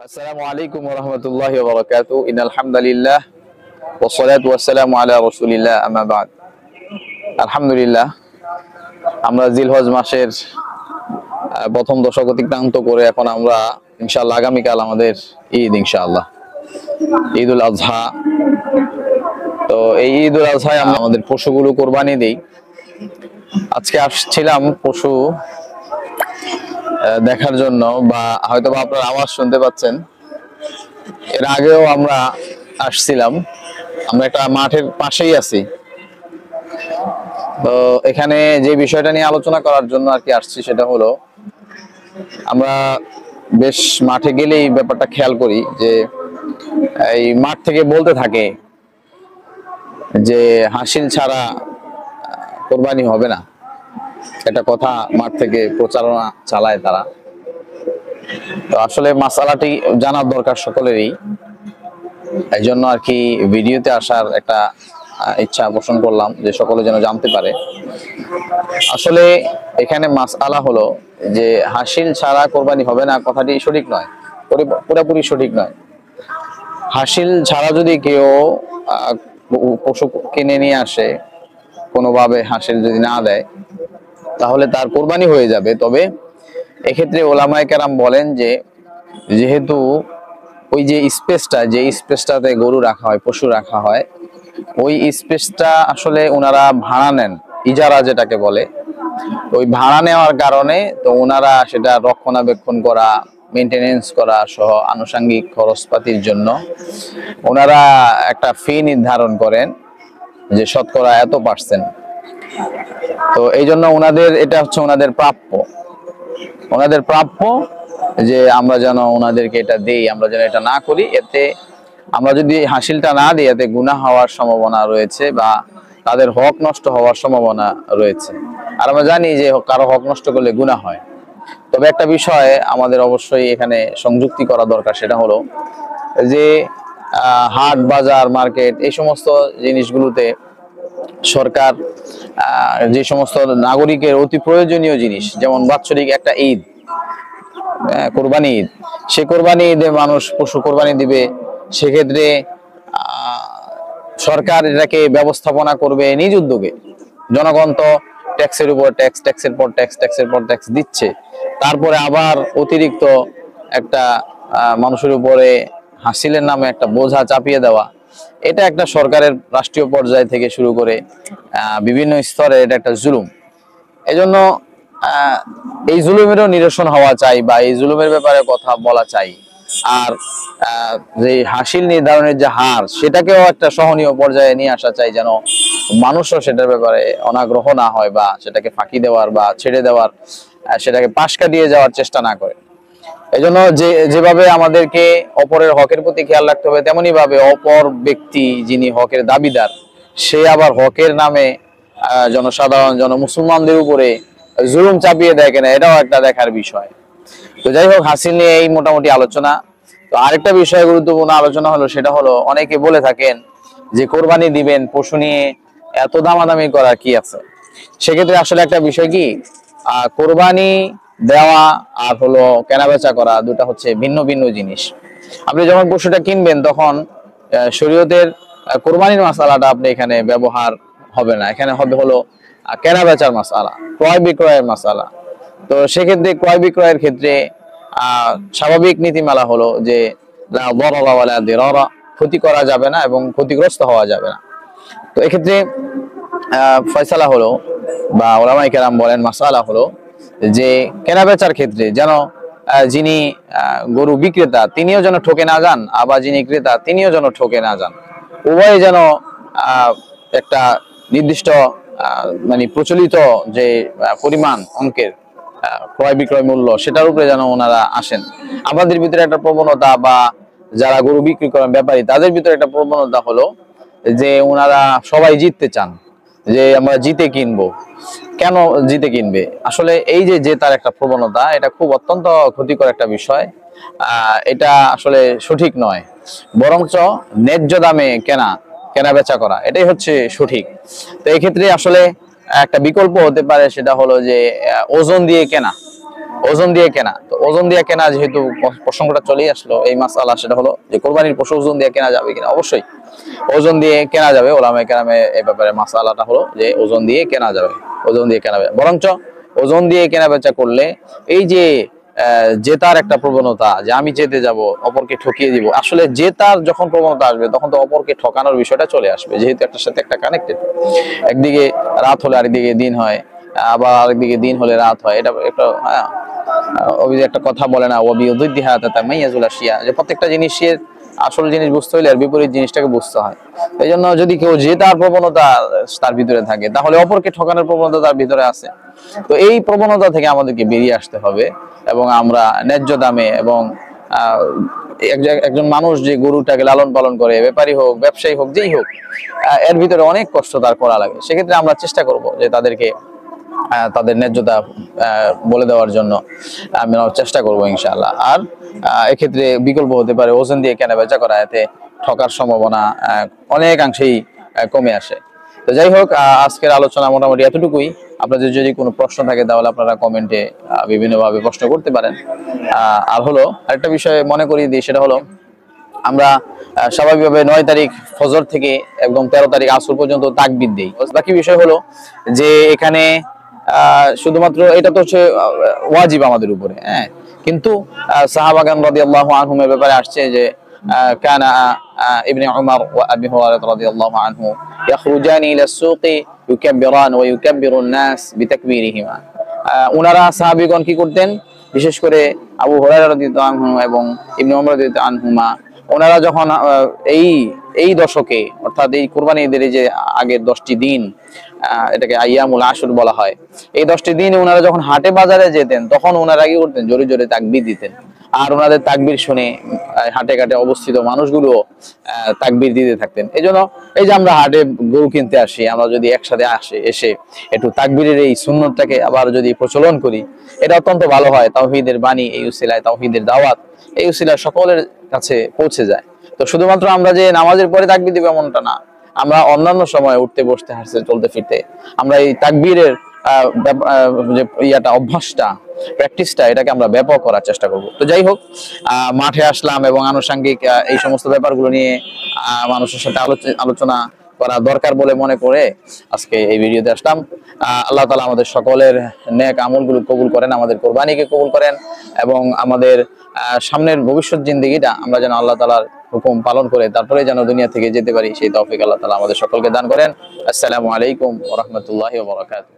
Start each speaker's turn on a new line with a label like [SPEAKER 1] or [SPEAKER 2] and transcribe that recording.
[SPEAKER 1] আসসালামু আলাইকুম ওয়া রাহমাতুল্লাহি ওয়া বারাকাতুহু ইন্নাল হামদালিল্লাহ ওয়াস সালাতু ওয়াস সালামু আলা রাসূলিল্লাহ আম্মা বা'দ। আলহামদুলিল্লাহ, আমরা জিলহজ মাসের প্রথম দশক অতিক্রান্ত করে এখন আমরা ইনশাআল্লাহ আগামীকাল আমাদের ঈদ, ইনশাআল্লাহ ঈদুল আযহা। তো এই ঈদুল আযহায় আমরা আমাদের পশুগুলো কোরবানি দেই। আজকে আসছিলাম পশু দেখার জন্য, বা হয়তো বা আপনারা আওয়াজ শুনতে পাচ্ছেন। এর আগেও আমরা আসছিলাম, আমরা একটা মাঠের পাশেই আছি। তো এখানে যে বিষয়টা নিয়ে আলোচনা করার জন্য আর কি আসছি, সেটা হলো আমরা বেশ মাঠে গেলেই ব্যাপারটা খেয়াল করি যে এই মাঠ থেকে বলতে থাকে যে হাসিল ছাড়া কোরবানি হবে না, এটা কথা মাঠ থেকে প্রচারণা চালায় তারা। তো আসলে মাসালাটি জানার দরকার সকলেরই, এই জন্য আর কি ভিডিওতে আসার একটা ইচ্ছা পোষণ করলাম যে সকলে যেন জানতে পারে। আসলে এখানে মাসআলা হলো যে হাসিল ছাড়া কোরবানি হবে না, কথাটি সঠিক নয়, পুরোপুরি সঠিক নয়। হাসিল ছাড়া যদি কেউ পশু কিনে নিয়ে আসে, কোনোভাবে হাসিল যদি না দেয়, তাহলে তার কোরবানি হয়ে যাবে। তবে এক্ষেত্রে ওলামায়ে কেরাম বলেন যে যেহেতু ওই যে স্পেসটাতে গরু রাখা হয়, পশু রাখা হয়, ওই স্পেসটা আসলে ওনারা ভাড়া নেন, ইজারা যেটাকে বলে। ওই ভাড়া নেওয়ার কারণে তো ওনারা সেটা রক্ষণাবেক্ষণ করা, মেনটেনেন্স করা সহ আনুষঙ্গিক খরচপাতির জন্য ওনারা একটা ফি নির্ধারণ করেন যে শতকরা এত %। তো এই জন্য ওনাদের এটা হচ্ছে ওনাদের প্রাপ্য যে আমরা যেন ওনাদেরকে এটা দেই, আমরা যেন এটা না করি। এতে আমরা যদি হাসিলটা না দিই, এতে গুনাহ হওয়ার সম্ভাবনা রয়েছে বা তাদের হক নষ্ট হওয়ার সম্ভাবনা রয়েছে। আর আমরা জানি যে কারো হক নষ্ট করলে গুনাহ হয়। তবে একটা বিষয় আমাদের অবশ্যই এখানে সংযুক্তি করা দরকার, সেটা হলো যে হাট, বাজার, মার্কেট, এই সমস্ত জিনিসগুলোতে সরকার যে সমস্ত নাগরিকের অতি প্রয়োজনীয় জিনিস, যেমন বাৎসরিক একটা ঈদ, কোরবানি ঈদ, সে কোরবানি ঈদে মানুষ পশু কোরবানি দিবে। সেক্ষেত্রে সরকার এটাকে ব্যবস্থাপনা করবে নিজ উদ্যোগে। জনগণ তো ট্যাক্সের উপর ট্যাক্স, ট্যাক্সের পর ট্যাক্স, ট্যাক্সের পর ট্যাক্স দিচ্ছে। তারপরে আবার অতিরিক্ত একটা মানুষের উপরে হাসিলের নামে একটা বোঝা চাপিয়ে দেওয়া, এটা একটা সরকারের রাষ্ট্রীয় পর্যায় থেকে শুরু করে বিভিন্ন স্তরে এটা একটা জুলুম। এজন্য এই জুলুমেরও নিরসন হওয়া চাই, বা এই জুলুমের ব্যাপারে কথা বলা চাই। আর যে হাসিল নির্ধারণের যে হার, সেটাকেও একটা সহনীয় পর্যায়ে নিয়ে আসা চাই, যেন মানুষও সেটার ব্যাপারে অনাগ্রহ না হয়, বা সেটাকে ফাঁকি দেওয়ার বা ছেড়ে দেওয়ার, সেটাকে পাশ কাটিয়ে যাওয়ার চেষ্টা না করে। এজন্য যেভাবে আমাদেরকে অপরের হকের প্রতি খেয়াল রাখতে হবে, তেমনি ভাবে অপর ব্যক্তি যিনি হকের দাবিদার, সে আবার হকের নামে জনসাধারণ মুসলমানদের উপরে জুলুম চাপিয়ে দেয় কিনা, এটাও একটা দেখার বিষয়। তো যাই হোক, হাসিল নিয়ে এই মোটামুটি আলোচনা। তো আরেকটা বিষয় গুরুত্বপূর্ণ আলোচনা হলো, সেটা হলো অনেকে বলে থাকেন যে কোরবানি দিবেন, পশু নিয়ে এত দামাদামি করার কি আছে। সেক্ষেত্রে আসলে একটা বিষয় কি, কোরবানি দেওয়া আর হলো কেনাবেচা করা, দুটা হচ্ছে ভিন্ন ভিন্ন জিনিস। আপনি যখন পশুটা কিনবেন, তখন শরীয়তের কোরবানির মাসালাটা আপনি এখানে ব্যবহার হবে না, এখানে হবে হলো কেনা বেচার মাসালা, ক্রয় বিক্রয়ের মাসালা। তো সেক্ষেত্রে ক্রয় বিক্রয়ের ক্ষেত্রে স্বাভাবিক নীতিমালা হলো যে ক্ষতি করা যাবে না এবং ক্ষতিগ্রস্ত হওয়া যাবে না। তো এক্ষেত্রে ফয়সালা হলো, বা ওলামায়ে কেরাম বলেন মাসালা হলো যে কেনা বেচার ক্ষেত্রে যেন যিনি গরু বিক্রেতা তিনিও যেন ঠকে না যান, আবার যিনি ক্রেতা তিনিও যেন ঠকে না যান। উভয়ে যেন একটা নির্দিষ্ট মানে প্রচলিত যে পরিমাণ অঙ্কের ক্রয় বিক্রয় মূল্য, সেটার উপরে যেন ওনারা আসেন। আমাদের ভিতরে একটা প্রবণতা, বা যারা গরু বিক্রি করেন ব্যাপারী, তাদের ভিতরে একটা প্রবণতা হলো যে ওনারা সবাই জিততে চান, যে আমরা জিতে কিনবো। কেন জিতে কিনবে? আসলে এই যে জেতার একটা প্রবণতা, এটা খুব অত্যন্ত ক্ষতিকর একটা বিষয়। এটা আসলে সঠিক নয়, বরঞ্চ ন্যায্য দামে কেনা বেচা করা, এটাই হচ্ছে সঠিক। তো এই ক্ষেত্রে আসলে একটা বিকল্প হতে পারে, সেটা হলো যে ওজন দিয়ে কেনা। ওজন দিয়ে কেনা। তো ওজন দিয়ে কেনা যেহেতু প্রসঙ্গটা চলেই আসলো, এই মাসআলা সেটা হলো যে কোরবানির পশু ওজন দিয়ে কেনা যাবে কিনা। অবশ্যই ওজন দিয়ে কেনা যাবে। ওলামায়ে কেরামে এই ব্যাপারে মাসআলাটা হলো যে ওজন দিয়ে কেনা যাবে, ওজন দিয়ে কেনা যাবে। বরঞ্চ ওজন দিয়ে কেনা বেচা করলে এই যে জেতার একটা প্রবণতা, যে আমি জেতে যাব, অপরকে ঠকিয়ে দিব, আসলে জেতার যখন প্রবণতা আসবে তখন তো অপরকে ঠকানোর বিষয়টা চলে আসবে, যেহেতু একটার সাথে একটা কানেক্টেড। একদিকে রাত হলে আরেকদিকে দিন হয়, আবার আরেকদিকে দিন হলে রাত হয়। এটা একটা একটা কথা বলে না, যে প্রত্যেকটা জিনিসের আসল জিনিস বুঝতে হলে আর বিপরীত জিনিসটাকে বুঝতে হয়। এই জন্য যদি কেউ জেতার প্রবণতা তার ভিতরে থাকে, তাহলে অপরকে ঠকানোর প্রবণতা তার ভিতরে আছে। তো এই প্রবণতা থেকে আমাদেরকে বেরিয়ে আসতে হবে এবং আমরা ন্যায্য দামে এবং একজন মানুষ যে গরুটাকে লালন পালন করে, ব্যাপারী হোক, ব্যবসায়ী হোক, যেই হোক, এর ভিতরে অনেক কষ্ট তার করা লাগে। সেক্ষেত্রে আমরা চেষ্টা করব যে তাদেরকে তাদের ন্যায্যতা বলে দেওয়ার জন্য আমরা চেষ্টা করব ইনশাআল্লাহ। আর এক্ষেত্রে বিকল্প হতে পারে ওজন দিয়ে কেনা বেচা করা, এতে ঠকার সম্ভাবনা অনেকাংশেই কমে আসে। তো যাই হোক, আজকের আলোচনা মোটামুটি এতটুকুই। আপনাদের যদি কোনো প্রশ্ন থাকে তাহলে আপনারা কমেন্টে বিভিন্নভাবে প্রশ্ন করতে পারেন। আর হলো আরেকটা বিষয় মনে করিয়ে দিই, সেটা হলো আমরা স্বাভাবিকভাবে 9 তারিখ ফজর থেকে একদম 13 তারিখ আসর পর্যন্ত তাকবীর দেই। বাকি বিষয় হলো যে এখানে শুধুমাত্র এটা তো হচ্ছে ওয়াজিব আমাদের উপরে, হ্যাঁ, কিন্তু সাহাবাগান রাদিয়াল্লাহু আনহুমের ব্যাপারে আসছে যে কানা ইবনে উমর ওয়া আবি হুরায়রা রাদিয়াল্লাহু আনহু ইয়াখরুজানি ইলা সুকি ইউকাব্বিরান ওয়া ইউকাব্বিরুন নাস বিতাকবীরিহিমা। ওনারা সাহাবীগণ কি করতেন, বিশেষ করে আবু হুরায়রা রাদিয়াল্লাহু আনহু এবং ইবনে উমর রাদিয়াল্লাহু আনহুমা, ওনারা যখন এই দশকে, অর্থাৎ এই কুরবানি ঈদের যে আগের 10টি দিন, এটাকে আইয়ামুল আশুর বলা হয়, এই 10টি দিন ওনারা যখন হাটে বাজারে যেতেন তখন ওনারা কি করতেন, জোরে জোরে তাকবীর দিতেন। আর ওনাদের তাকবীর শুনে হাটে ঘাটে অবস্থিত মানুষগুলো তাকবীর দিতে থাকতেন। এই জন্য এই যে আমরা হাটে গরু কিনতে আসি, আমরা যদি একসাথে এসে একটু তাকবীরের এই সুন্নতটাকে আবার যদি প্রচলন করি, এটা অত্যন্ত ভালো হয়। তাওহীদের বাণী এই উসিলায়, তাওহীদের দাওয়াত এই উসিলায় সকলের কাছে পৌঁছে যায়। তো শুধুমাত্র আমরা যে নামাজের পরে তাকবীর দিব এমনটা না, আমরা অন্যান্য সময় উঠতে বসতে, হাঁটতে চলতে ফিরতে আমরা এই তাকবীরের যে অভ্যাসটা, প্র্যাকটিসটা, এটাকে আমরা ব্যাপক করার চেষ্টা করব। তো যাই হোক, মাঠে আসলাম এবং আনুষঙ্গিক এই সমস্ত ব্যাপারগুলো নিয়ে মানুষের সাথে আলোচনা করা দরকার বলে মনে করে আজকে এই ভিডিওতে আসলাম। আল্লাহ তাআলা আমাদের সকলের নেক আমলগুলো কবুল করেন, আমাদের কোরবানিকে কবুল করেন এবং আমাদের সামনের ভবিষ্যৎ জিন্দেগিটা আমরা যেন আল্লাহ তাআলার হুকুম পালন করে তারপরে যেন দুনিয়া থেকে যেতে পারি, সেই তৌফিক আল্লাহ তাআলা আমাদের সকলকে দান করেন। আসসালামু আলাইকুম ওয়া রাহমাতুল্লাহি ওয়া বারাকাতুহু।